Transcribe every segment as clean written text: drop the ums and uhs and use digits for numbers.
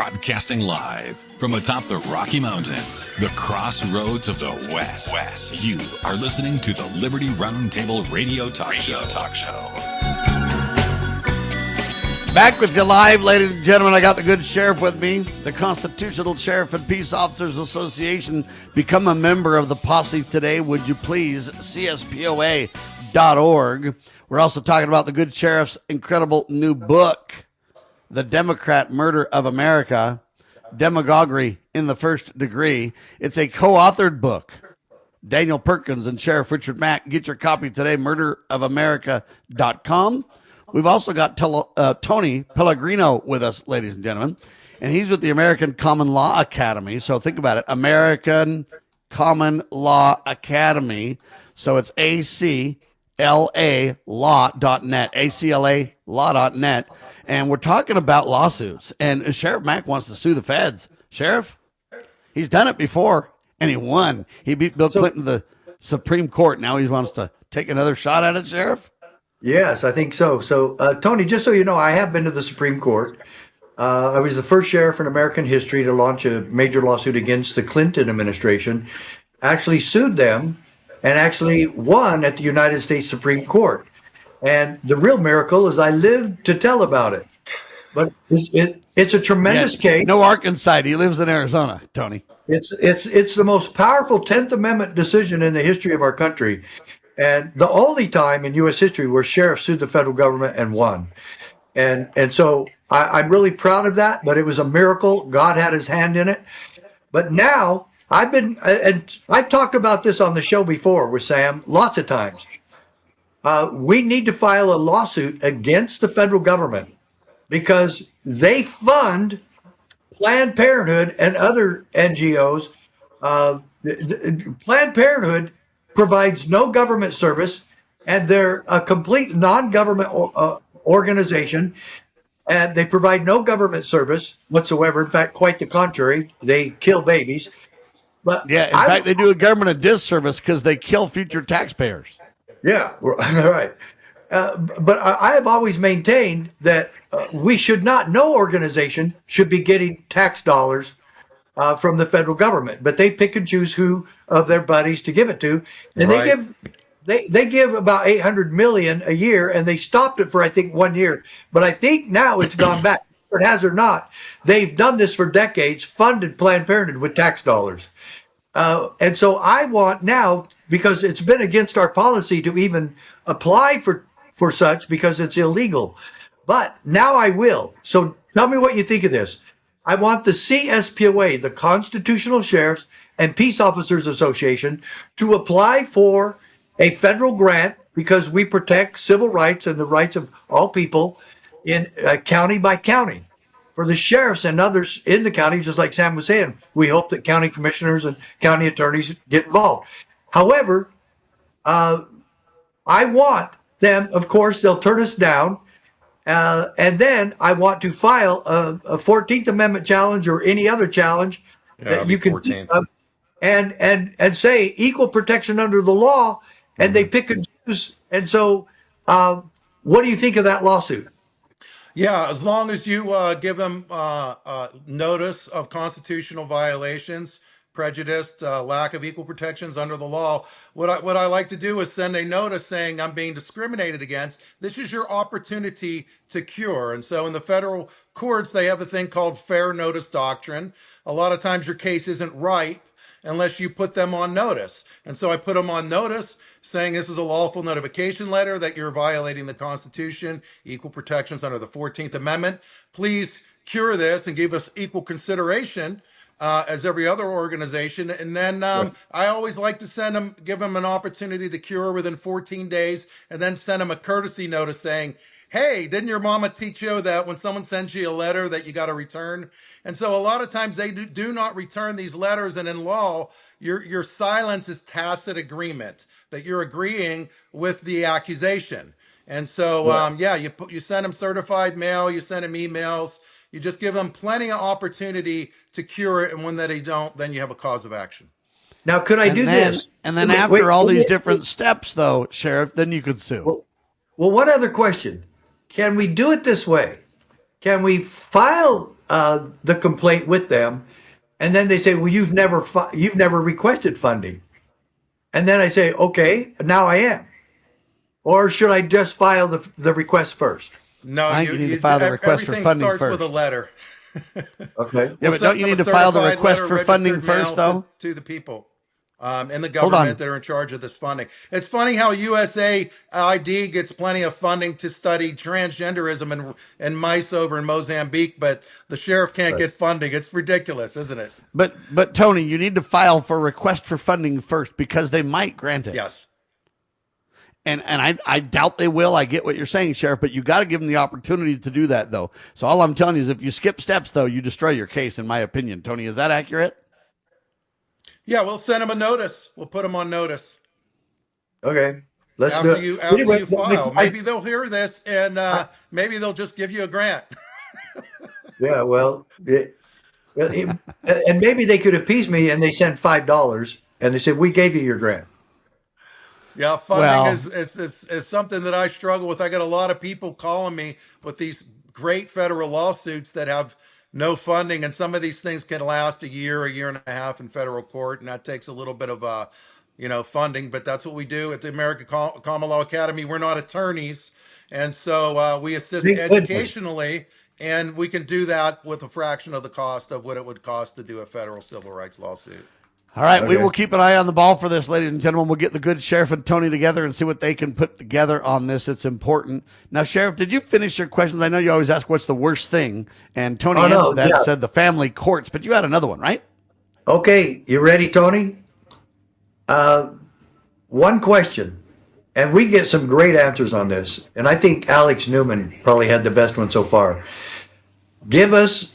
Broadcasting live from atop the Rocky Mountains, the crossroads of the West. You are listening to the Liberty RoundTable Radio Talk Show. Back with you live, ladies and gentlemen. I got the good sheriff with me, the Constitutional Sheriff and Peace Officers Association. Become a member of the posse today, would you please? CSPOA.org. We're also talking about the good sheriff's incredible new book, The Democrat Murder of America, Demagoguery in the First Degree. It's a co-authored book. Daniel Perkins and Sheriff Richard Mack. Get your copy today, murderofamerica.com. We've also got Tony Pellegrino with us, ladies and gentlemen, and he's with the American Common Law Academy. So think about it, American Common Law Academy. So it's ACLA law.net, ACLA law.net. And we're talking about lawsuits. And Sheriff Mack wants to sue the feds. Sheriff, he's done it before, and he won. He beat Bill Clinton to the Supreme Court. Now he wants to take another shot at it, Sheriff? Yes, I think so. So, Tony, just so you know, I have been to the Supreme Court. I was the first sheriff in American history to launch a major lawsuit against the Clinton administration, actually sued them, and actually won at the United States Supreme Court. And the real miracle is I lived to tell about it. But it's a tremendous case. No Arkansas. He lives in Arizona, Tony. It's the most powerful 10th Amendment decision in the history of our country. And the only time in U.S. history where sheriffs sued the federal government and won. And so I'm really proud of that, but it was a miracle. God had his hand in it. But now I've talked about this on the show before with Sam lots of times. We need to file a lawsuit against the federal government because they fund Planned Parenthood and other NGOs. Planned Parenthood provides no government service, and they're a complete non-government organization, and they provide no government service whatsoever. In fact, quite the contrary, they kill babies. But yeah, in fact, they do a government a disservice because they kill future taxpayers. Yeah, right. But I have always maintained that we should not, no organization should be getting tax dollars from the federal government, but they pick and choose who of their buddies to give it to, and right. they give about $800 million a year, and they stopped it for I think 1 year, but I think now it's gone back. It has or not, they've done this for decades, funded Planned Parenthood with tax dollars, and so I want now, because it's been against our policy to even apply for such because it's illegal, but now I will. So tell me what you think of this. I want the CSPOA, the Constitutional Sheriffs and Peace Officers Association, to apply for a federal grant because we protect civil rights and the rights of all people in county by county. For the sheriffs and others in the county, just like Sam was saying, we hope that county commissioners and county attorneys get involved. However, I want them, of course, they'll turn us down. And then I want to file a 14th Amendment challenge or any other challenge that you can and say equal protection under the law, and they pick and choose. And so what do you think of that lawsuit? Yeah, as long as you give them notice of constitutional violations, prejudice, lack of equal protections under the law. What I like to do is send a notice saying I'm being discriminated against. This is your opportunity to cure. And so in the federal courts, they have a thing called fair notice doctrine. A lot of times your case isn't ripe unless you put them on notice. And so I put them on notice saying this is a lawful notification letter that you're violating the Constitution, equal protections under the 14th Amendment. Please cure this and give us equal consideration as every other organization. And then I always like to give them an opportunity to cure within 14 days and then send them a courtesy notice saying, hey, didn't your mama teach you that when someone sends you a letter that you got to return? And so a lot of times they do not return these letters. And in law, your silence is tacit agreement that you're agreeing with the accusation. And so, you send them certified mail, you send them emails, you just give them plenty of opportunity to cure it, and when they don't, then you have a cause of action. Now, could I do this? And then after all these different steps, though, Sheriff, then you could sue. Well, one other question. Can we do it this way? Can we file the complaint with them, and then they say, "Well, you've never requested funding," and then I say, "Okay, now I am," or should I just file the request first? No, I think you need to file the request for everything funding starts with a first. letter. Okay. Yeah, We'll but don't send you them need a to file the certified request letter for funding registered mail first, though? to the people and the Hold on. government that are in charge of this funding. It's funny how USAID gets plenty of funding to study transgenderism and mice over in Mozambique, but the sheriff can't get funding. It's ridiculous, isn't it? But Tony, you need to file for request for funding first because they might grant it. Yes. And I doubt they will. I get what you're saying, Sheriff, but you got to give them the opportunity to do that, though. So all I'm telling you is if you skip steps, though, you destroy your case, in my opinion. Tony, is that accurate? Yeah, we'll send them a notice. We'll put them on notice Okay. Let's do it. after Anyway, you file. Maybe they'll hear this and maybe they'll just give you a grant. yeah, well, and maybe they could appease me and they send $5 and they said, "We gave you your grant." Yeah, funding Well, is something that I struggle with. I got a lot of people calling me with these great federal lawsuits that have no funding, and some of these things can last a year and a half in federal court, and that takes a little bit of funding. But that's what we do at the American Common Law Academy. We're not attorneys, and so we assist Thank goodness. educationally, and we can do that with a fraction of the cost of what it would cost to do a federal civil rights lawsuit. all right, we Okay. will keep an eye on the ball for this, ladies and gentlemen. We'll get the good Sheriff and Tony together and see what they can put together on this. It's important. Now, Sheriff, did you finish your questions? I know you always ask what's the worst thing, and Tony Oh, no, answered that yeah. and said the family courts, but you had another one, right? Okay, you ready, Tony? One question, and we get some great answers on this, and I think Alex Newman probably had the best one so far. Give us,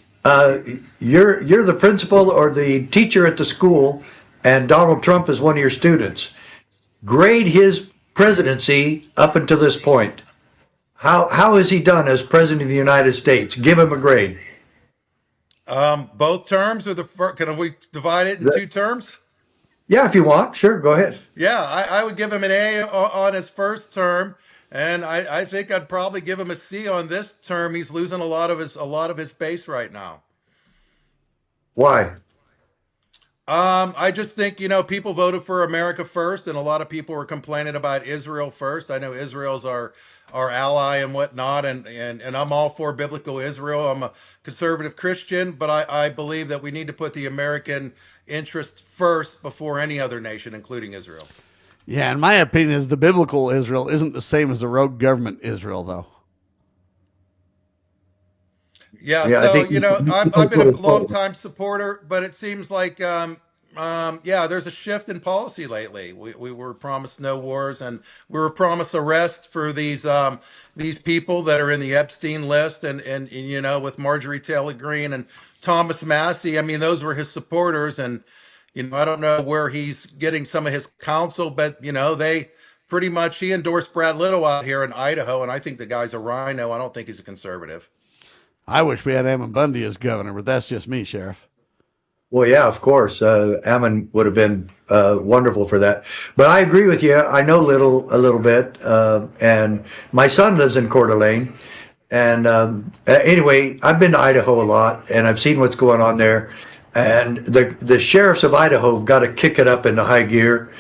you're the principal or the teacher at the school, and Donald Trump is one of your students. Grade his presidency up until this point. How has he done as president of the United States? Give him a grade. Both terms or the first, can we divide it in two terms? Yeah, if you want, sure, go ahead. Yeah, I would give him an A on his first term, and I think I'd probably give him a C on this term. He's losing a lot of his base right now. Why? I just think, people voted for America first, and a lot of people were complaining about Israel first. I know Israel's our ally and whatnot, and I'm all for biblical Israel. I'm a conservative Christian, but I believe that we need to put the American interest first before any other nation, including Israel. Yeah, in my opinion, is the biblical Israel isn't the same as the rogue government Israel, though. Yeah, Yeah, I so think I've been a long time supporter, but it seems like there's a shift in policy lately. We were promised no wars, and we were promised arrest for these people that are in the Epstein list, and with Marjorie Taylor Greene and Thomas Massey. I mean, those were his supporters, and I don't know where he's getting some of his counsel, but they pretty much he endorsed Brad Little out here in Idaho, and I think the guy's a rhino. I don't think he's a conservative. I wish we had Ammon Bundy as governor, but that's just me, Sheriff. Well, yeah, of course. Ammon would have been wonderful for that. But I agree with you. I know a little bit, and my son lives in Coeur d'Alene. And anyway, I've been to Idaho a lot, and I've seen what's going on there. And the sheriffs of Idaho have got to kick it up into high gear.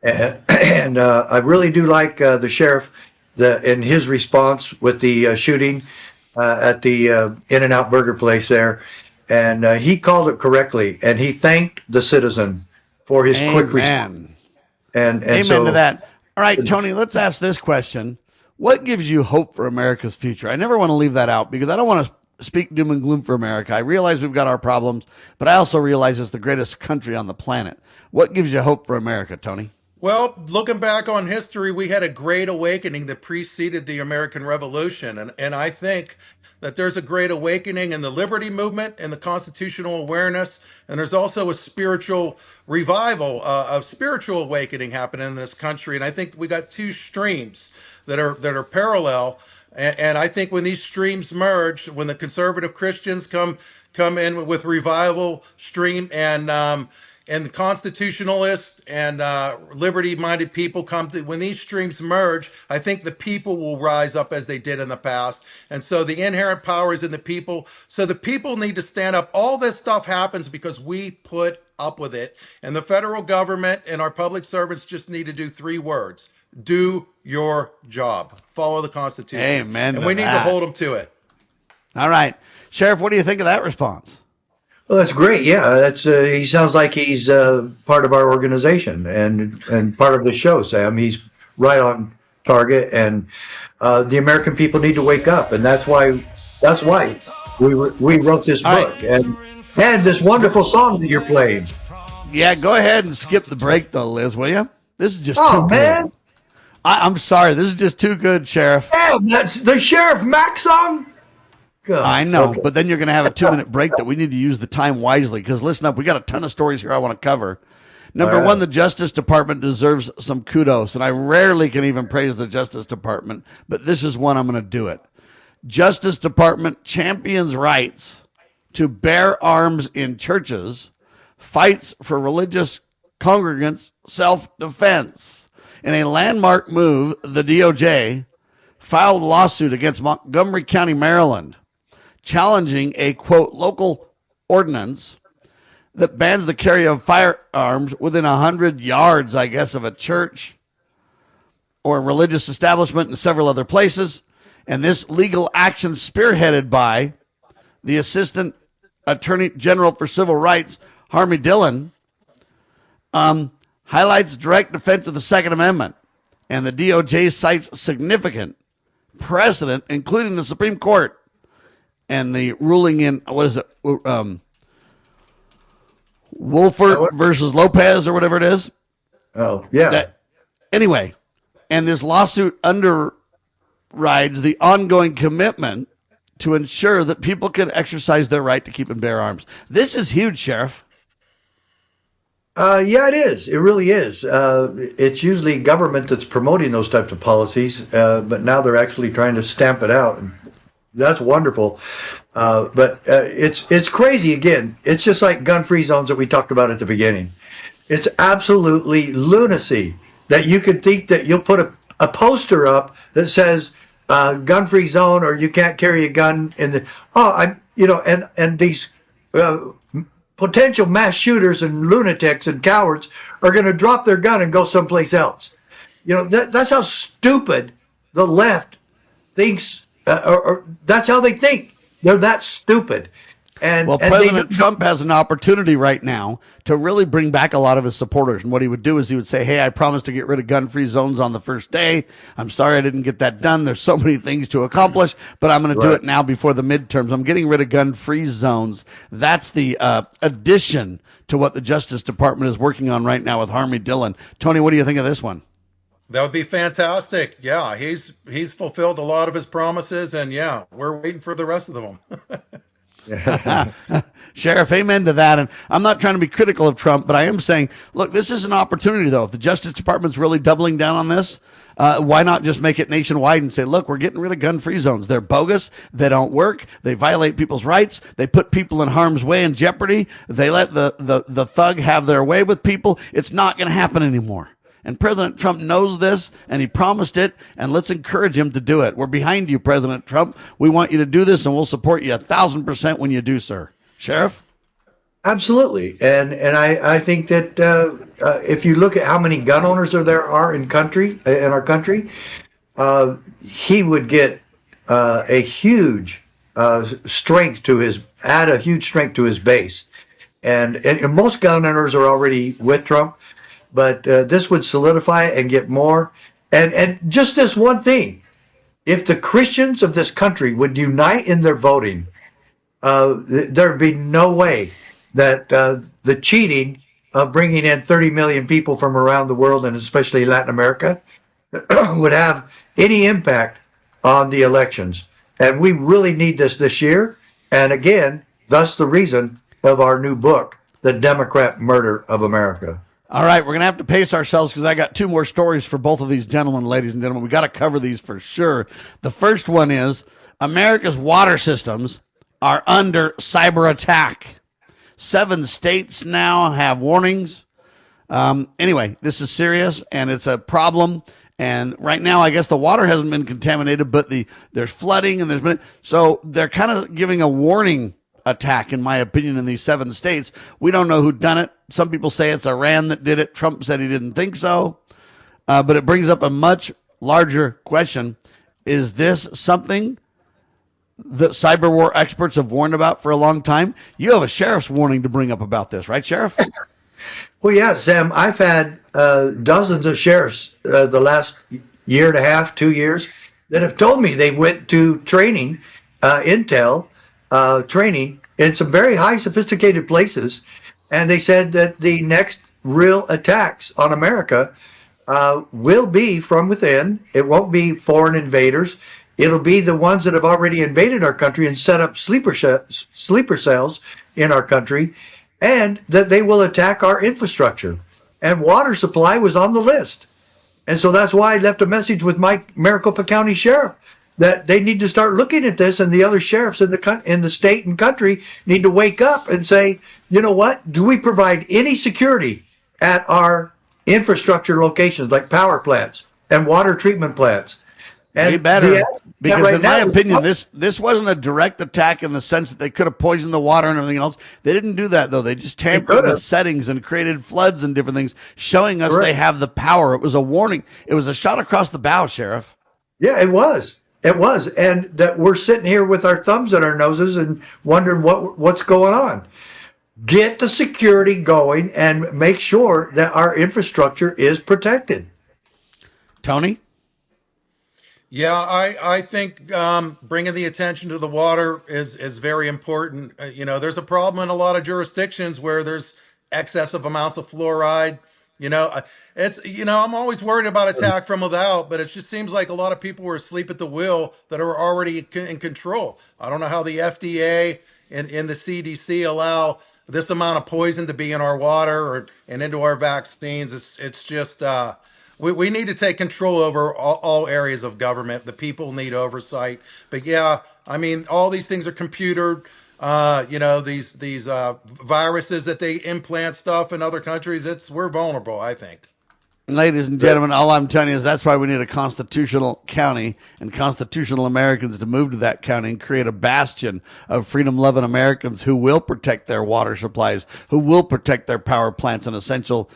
And I really do like the sheriff in his response with the shooting at the In-N-Out Burger place there. And he called it correctly, and he thanked the citizen for his quick response. Amen. And Amen so, to that. All right, Tony, let's ask this question. What gives you hope for America's future? I never want to leave that out because I don't want to speak doom and gloom for America. I realize we've got our problems, but I also realize it's the greatest country on the planet. What gives you hope for America, Tony? Well, looking back on history, we had a great awakening that preceded the American Revolution. And I think that there's a great awakening in the liberty movement and the constitutional awareness. And there's also a spiritual revival, of spiritual awakening happening in this country. And I think we got two streams that are parallel. And I think when these streams merge, when the conservative Christians come in with revival stream and constitutionalists and liberty-minded people when these streams merge, I think the people will rise up as they did in the past. And so the inherent power is in the people. So the people need to stand up. All this stuff happens because we put up with it. And the federal government and our public servants just need to do 3 words. Do your job. Follow the Constitution. Amen. And we need to hold them to it. All right. Sheriff, what do you think of that response? Well, that's great. Yeah, that's he sounds like he's part of our organization and part of the show, Sam. He's right on target, and the American people need to wake up, and that's why we wrote this book and this wonderful song that you're playing. Yeah, go ahead and skip the break, though, Liz, will you? This is just Oh too man, good. I'm sorry. This is just too good, Sheriff. damn, that's the Sheriff Mack song. God, I know, okay. but then you're going to have a 2-minute break that we need to use the time wisely, because listen up, we got a ton of stories here I want to cover. Number All right. one, the Justice Department deserves some kudos, and I rarely can even praise the Justice Department, but this is one I'm going to do it. Justice Department champions rights to bear arms in churches, fights for religious congregants' self-defense. In a landmark move, the DOJ filed a lawsuit against Montgomery County, Maryland, challenging a, quote, local ordinance that bans the carry of firearms within 100 yards, I guess, of a church or religious establishment in several other places. And this legal action, spearheaded by the Assistant Attorney General for Civil Rights, Harmy Dillon, highlights direct defense of the Second Amendment. And the DOJ cites significant precedent, including the Supreme Court and the ruling in, what is it, Wolford versus Lopez or whatever it is. Oh yeah. Anyway, and this lawsuit underrides the ongoing commitment to ensure that people can exercise their right to keep and bear arms. This is huge, Sheriff. Yeah, it is. It really is. It's usually government that's promoting those types of policies, but now they're actually trying to stamp it out. And that's wonderful. But it's crazy. Again, it's just like gun-free zones that we talked about at the beginning. It's absolutely lunacy that you could think that you'll put a poster up that says gun-free zone, or you can't carry a gun in the and these potential mass shooters and lunatics and cowards are going to drop their gun and go someplace else. That's how stupid the left thinks, or that's how they think. They're that stupid. And President Trump has an opportunity right now to really bring back a lot of his supporters. And what he would do is he would say, hey, I promised to get rid of gun-free zones on the first day. I'm sorry I didn't get that done. There's so many things to accomplish, but I'm going to do it now before the midterms. I'm getting rid of gun-free zones. That's the addition to what the Justice Department is working on right now with Harmy Dillon. Tony, what do you think of this one? That would be fantastic. Yeah, he's fulfilled a lot of his promises, and yeah, we're waiting for the rest of them. Sheriff, amen to that. And I'm not trying to be critical of Trump, but I am saying, look, this is an opportunity, though. If the Justice Department's really doubling down on this, why not just make it nationwide and say, look, we're getting rid of gun-free zones. They're bogus. They don't work. They violate people's rights. They put people in harm's way and jeopardy. They let the thug have their way with people. It's not going to happen anymore. And President Trump knows this, and he promised it, and let's encourage him to do it. We're behind you, President Trump. We want you to do this, and we'll support you 1,000% when you do, sir. Sheriff? Absolutely. And I think that if you look at how many gun owners there are in our country, he would get a huge strength to his base. And most gun owners are already with Trump. But this would solidify it and get more. And just this one thing, if the Christians of this country would unite in their voting, there'd be no way that the cheating of bringing in 30 million people from around the world, and especially Latin America, would have any impact on the elections. And we really need this year. And again, thus the reason of our new book, The Democrat Murder of America. All right, we're going to have to pace ourselves because I got 2 more stories for both of these gentlemen, ladies and gentlemen. We got to cover these for sure. The first one is America's water systems are under cyber attack. 7 states now have warnings. Anyway, this is serious, and it's a problem. And right now, I guess the water hasn't been contaminated, but there's flooding, and so they're kind of giving a warning attack, in my opinion, in these 7 states. We don't know who done it. Some people say it's Iran that did it. Trump said he didn't think so. But it brings up a much larger question. Is this something that cyber war experts have warned about for a long time? You have a sheriff's warning to bring up about this, right, Sheriff? Well, yeah, Sam, I've had dozens of sheriffs the last year and a half, 2 years, that have told me they went to training, intel training in some very high sophisticated places. And they said that the next real attacks on America will be from within. It won't be foreign invaders. It'll be the ones that have already invaded our country and set up sleeper cells in our country, and that they will attack our infrastructure. And water supply was on the list. And so that's why I left a message with my Maricopa County Sheriff that they need to start looking at this, and the other sheriffs in the state and country need to wake up and say, you know what? Do we provide any security at our infrastructure locations like power plants and water treatment plants? And way better. Because right in my now, opinion, this wasn't a direct attack in the sense that they could have poisoned the water and everything else. They didn't do that, though. They just tampered with settings and created floods and different things, showing us they have the power. It was a warning. It was a shot across the bow, Sheriff. Yeah, it was. It was. And that we're sitting here with our thumbs in our noses and wondering what's going on. Get the security going and make sure that our infrastructure is protected. Tony? Yeah, I think bringing the attention to the water is very important. There's a problem in a lot of jurisdictions where there's excessive amounts of fluoride. I'm always worried about attack from without, but it just seems like a lot of people were asleep at the wheel that are already in control. I don't know how the FDA and the CDC allow this amount of poison to be in our water and into our vaccines. It's just we need to take control over all areas of government. The people need oversight. But yeah, I mean, all these things are computered. These viruses that they implant stuff in other countries. We're vulnerable, I think. Ladies and gentlemen, all I'm telling you is that's why we need a constitutional county and constitutional Americans to move to that county and create a bastion of freedom-loving Americans who will protect their water supplies, who will protect their power plants and essential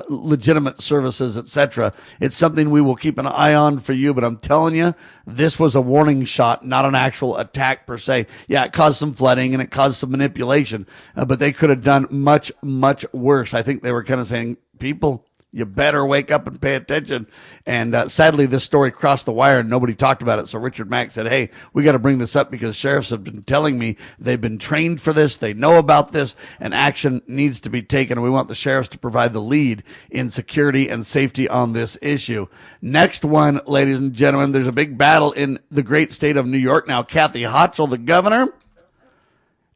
legitimate services, etc. It's something we will keep an eye on for you, but I'm telling you, this was a warning shot, not an actual attack per se. Yeah, it caused some flooding and it caused some manipulation, but they could have done much, much worse. I think they were kind of saying, people, you better wake up and pay attention. And sadly, this story crossed the wire and nobody talked about it. So Richard Mack said, hey, we got to bring this up because sheriffs have been telling me they've been trained for this. They know about this and action needs to be taken. And we want the sheriffs to provide the lead in security and safety on this issue. Next one, ladies and gentlemen, there's a big battle in the great state of New York now. Kathy Hochul, the governor,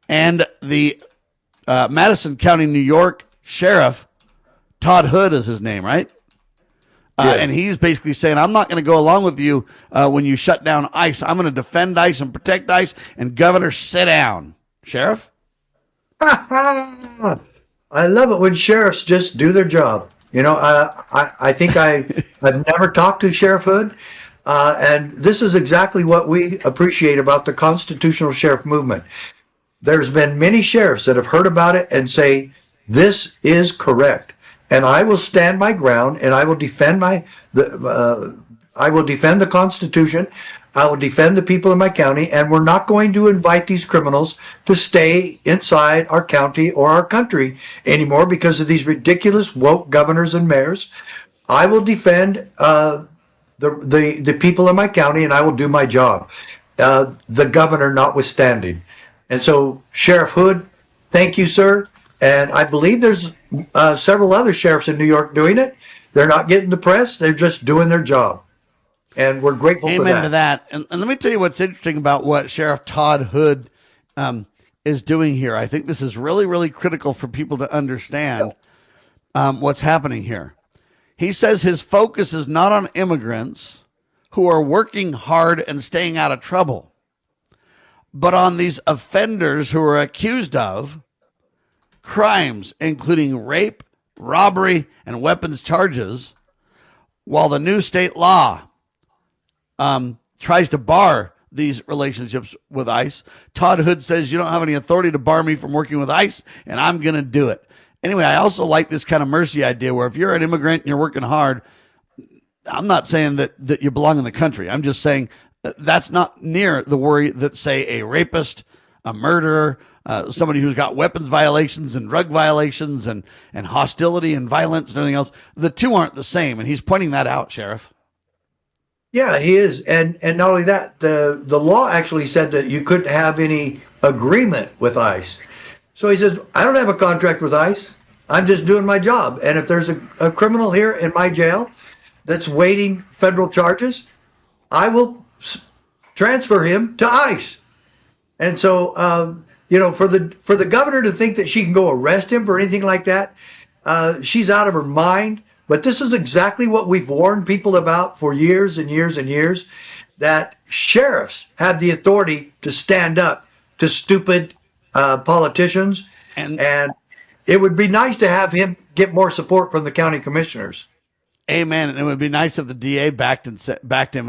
and the Madison County, New York sheriff, Todd Hood is his name, right? Yes. And he's basically saying, I'm not going to go along with you when you shut down ICE. I'm going to defend ICE and protect ICE. And Governor, sit down. Sheriff? I love it when sheriffs just do their job. I think I've never talked to Sheriff Hood. And this is exactly what we appreciate about the constitutional sheriff movement. There's been many sheriffs that have heard about it and say, this is correct. And I will stand my ground, and I will defend I will defend the Constitution. I will defend the people in my county, and we're not going to invite these criminals to stay inside our county or our country anymore because of these ridiculous woke governors and mayors. I will defend the people in my county, and I will do my job. The governor notwithstanding. And so, Sheriff Hood, thank you, sir. And I believe there's several other sheriffs in New York doing it. They're not getting the press. They're just doing their job. And we're grateful for that. Amen to that. And let me tell you what's interesting about what Sheriff Todd Hood is doing here. I think this is really, really critical for people to understand what's happening here. He says his focus is not on immigrants who are working hard and staying out of trouble, but on these offenders who are accused of crimes, including rape, robbery, and weapons charges, while the new state law tries to bar these relationships with ICE. Todd Hood says, you don't have any authority to bar me from working with ICE, and I'm going to do it. Anyway, I also like this kind of mercy idea where if you're an immigrant and you're working hard, I'm not saying that you belong in the country. I'm just saying that's not near the worry that, say, a rapist, a murderer, somebody who's got weapons violations and drug violations and hostility and violence and everything else. The two aren't the same, and he's pointing that out, Sheriff. Yeah, he is. And not only that, the law actually said that you couldn't have any agreement with ICE. So he says, I don't have a contract with ICE. I'm just doing my job. And if there's a criminal here in my jail that's waiting federal charges, I will transfer him to ICE. And so, for the governor to think that she can go arrest him for anything like that, she's out of her mind. But this is exactly what we've warned people about for years and years and years, that sheriffs have the authority to stand up to stupid politicians. And it would be nice to have him get more support from the county commissioners. Amen. And it would be nice if the DA backed him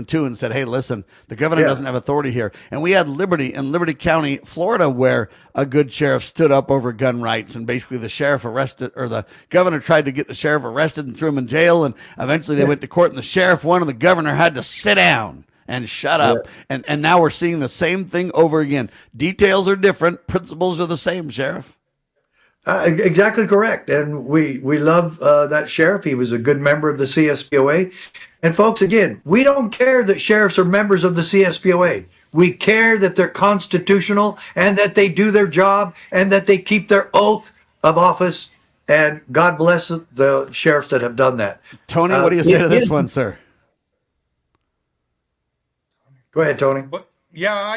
too and said, hey, listen, the governor doesn't have authority here. And we had Liberty in Liberty County, Florida, where a good sheriff stood up over gun rights, and basically the governor tried to get the sheriff arrested and threw him in jail. And eventually they went to court, and the sheriff won, and the governor had to sit down and shut up. And now we're seeing the same thing over again. Details are different. Principles are the same, Sheriff. Exactly correct. And we love that sheriff. He was a good member of the CSPOA. And folks, again, we don't care that sheriffs are members of the CSPOA. We care that they're constitutional and that they do their job and that they keep their oath of office. And God bless the sheriffs that have done that. Tony, what do you say to this one, sir? Go ahead, Tony. Yeah, I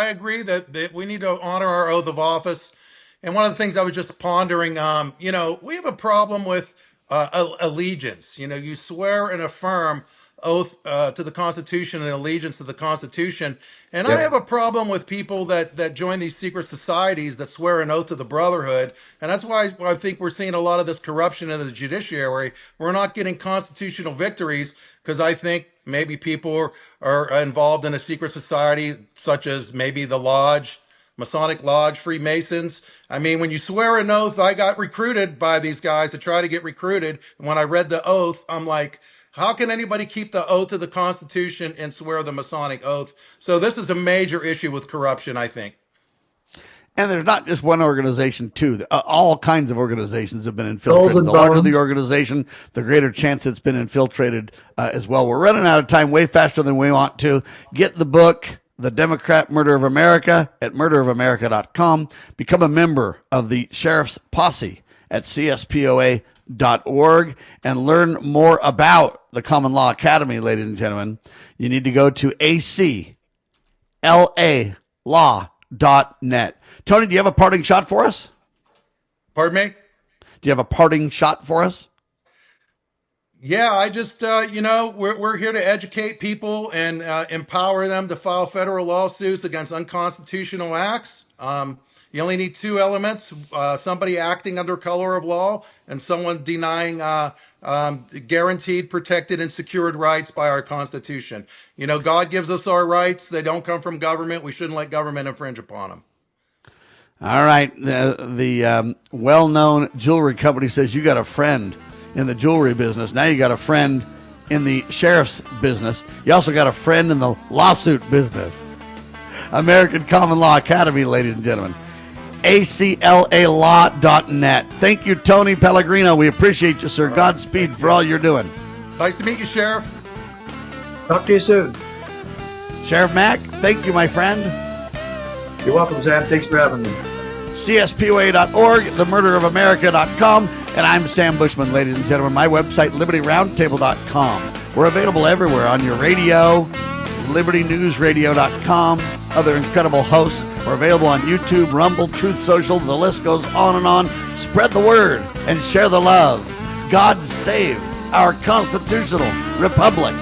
agree that we need to honor our oath of office. And one of the things I was just pondering, we have a problem with allegiance. You swear and affirm oath to the Constitution and allegiance to the Constitution. And I have a problem with people that join these secret societies that swear an oath to the Brotherhood. And that's why I think we're seeing a lot of this corruption in the judiciary. We're not getting constitutional victories because I think maybe people are involved in a secret society, such as maybe the Lodge, Masonic Lodge, Freemasons. I mean, when you swear an oath, I got recruited by these guys to try to get recruited. And when I read the oath, I'm like, how can anybody keep the oath to the Constitution and swear the Masonic oath? So this is a major issue with corruption, I think. And there's not just one organization, too. All kinds of organizations have been infiltrated. The larger the organization, the greater chance it's been infiltrated as well. We're running out of time way faster than we want to. Get the book, The Democrat Murder of America, at murderofamerica.com. Become a member of the Sheriff's Posse at cspoa.org and learn more about the Common Law Academy, ladies and gentlemen. You need to go to aclalaw.net. Tony, do you have a parting shot for us? Pardon me? Do you have a parting shot for us? Yeah, I just, we're here to educate people and empower them to file federal lawsuits against unconstitutional acts. You only need two elements, somebody acting under color of law and someone denying guaranteed, protected, and secured rights by our Constitution. God gives us our rights. They don't come from government. We shouldn't let government infringe upon them. All right. The well-known jewelry company says you got a friend in the jewelry business. Now you got a friend in the sheriff's business. You also got a friend in the lawsuit business. American Common Law Academy, ladies and gentlemen. aclalaw.net. Thank you, Tony Pellegrino. We appreciate you, sir. Godspeed for all you're doing. Nice to meet you, Sheriff. Talk to you soon. Sheriff Mack, thank you, my friend. You're welcome, Sam. Thanks for having me. CSPOA.org, themurderofamerica.com, and I'm Sam Bushman, ladies and gentlemen. My website, libertyroundtable.com. We're available everywhere on your radio, libertynewsradio.com, other incredible hosts. We're available on YouTube, Rumble, Truth Social. The list goes on and on. Spread the word and share the love. God save our constitutional republic.